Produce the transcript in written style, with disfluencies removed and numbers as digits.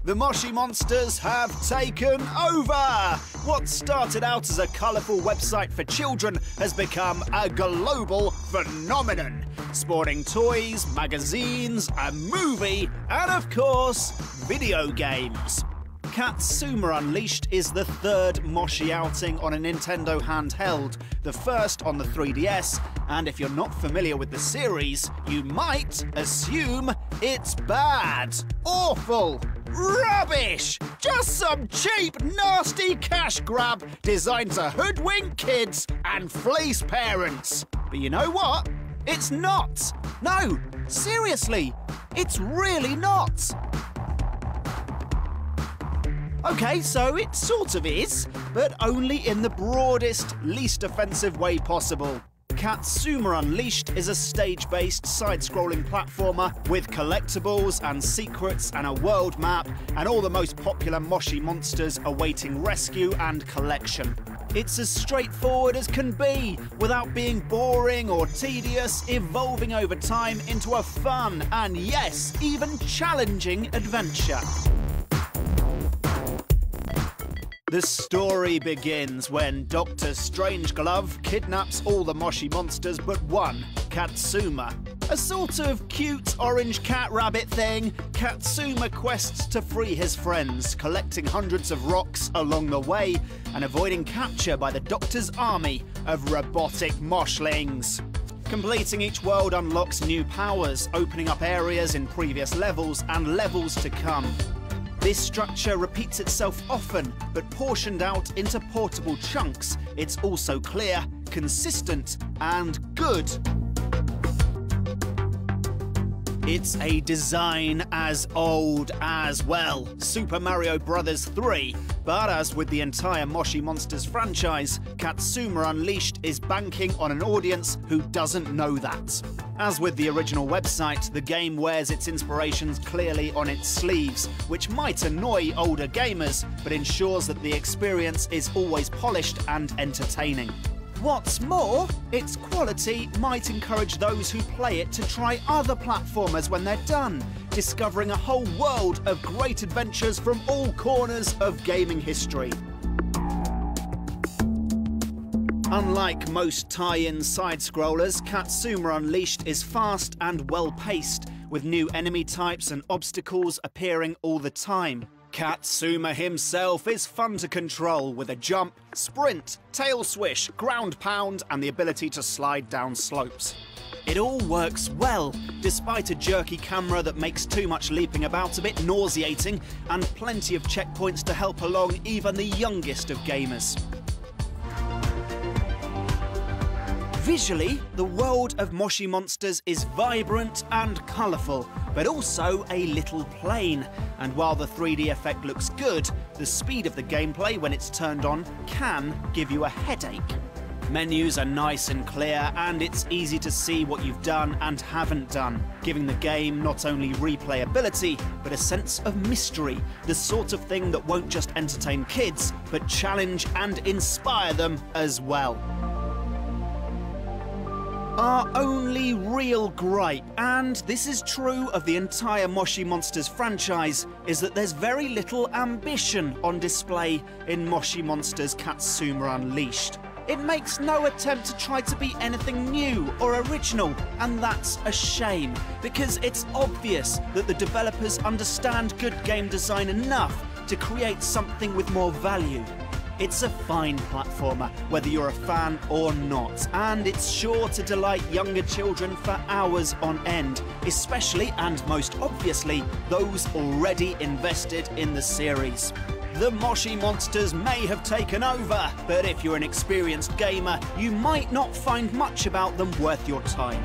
The Moshi monsters have taken over! What started out as a colourful website for children has become a global phenomenon, sporting toys, magazines, a movie, and of course, video games. Katsuma Unleashed is the third Moshi outing on a Nintendo handheld, the first on the 3DS, and if you're not familiar with the series, you might assume it's bad, awful, rubbish, just some cheap, nasty cash grab designed to hoodwink kids and fleece parents. But you know what? It's not. No, seriously, it's really not. Okay, so it sort of is, but only in the broadest, least offensive way possible. Katsuma Unleashed is a stage-based, side-scrolling platformer with collectibles and secrets and a world map and all the most popular Moshi monsters awaiting rescue and collection. It's as straightforward as can be, without being boring or tedious, evolving over time into a fun and, yes, even challenging adventure. The story begins when Dr. Strangeglove kidnaps all the Moshi monsters but one, Katsuma. A sort of cute orange cat rabbit thing, Katsuma quests to free his friends, collecting hundreds of rocks along the way and avoiding capture by the Doctor's army of robotic moshlings. Completing each world unlocks new powers, opening up areas in previous levels and levels to come. This structure repeats itself often, but portioned out into portable chunks, it's also clear, consistent, and good. It's a design as old as, well, Super Mario Bros. 3, but as with the entire Moshi Monsters franchise, Katsuma Unleashed is banking on an audience who doesn't know that. As with the original website, the game wears its inspirations clearly on its sleeves, which might annoy older gamers, but ensures that the experience is always polished and entertaining. What's more, its quality might encourage those who play it to try other platformers when they're done, discovering a whole world of great adventures from all corners of gaming history. Unlike most tie-in side-scrollers, Katsuma Unleashed is fast and well-paced, with new enemy types and obstacles appearing all the time. Katsuma himself is fun to control, with a jump, sprint, tail swish, ground pound, and the ability to slide down slopes. It all works well, despite a jerky camera that makes too much leaping about a bit nauseating, and plenty of checkpoints to help along even the youngest of gamers. Visually, the world of Moshi Monsters is vibrant and colourful, but also a little plain. And while the 3D effect looks good, the speed of the gameplay when it's turned on can give you a headache. Menus are nice and clear, and it's easy to see what you've done and haven't done, giving the game not only replayability, but a sense of mystery, the sort of thing that won't just entertain kids, but challenge and inspire them as well. Our only real gripe, and this is true of the entire Moshi Monsters franchise, is that there's very little ambition on display in Moshi Monsters Katsuma Unleashed. It makes no attempt to try to be anything new or original, and that's a shame, because it's obvious that the developers understand good game design enough to create something with more value. It's a fine platformer, whether you're a fan or not, and it's sure to delight younger children for hours on end, especially and most obviously those already invested in the series. The Moshi Monsters may have taken over, but if you're an experienced gamer, you might not find much about them worth your time.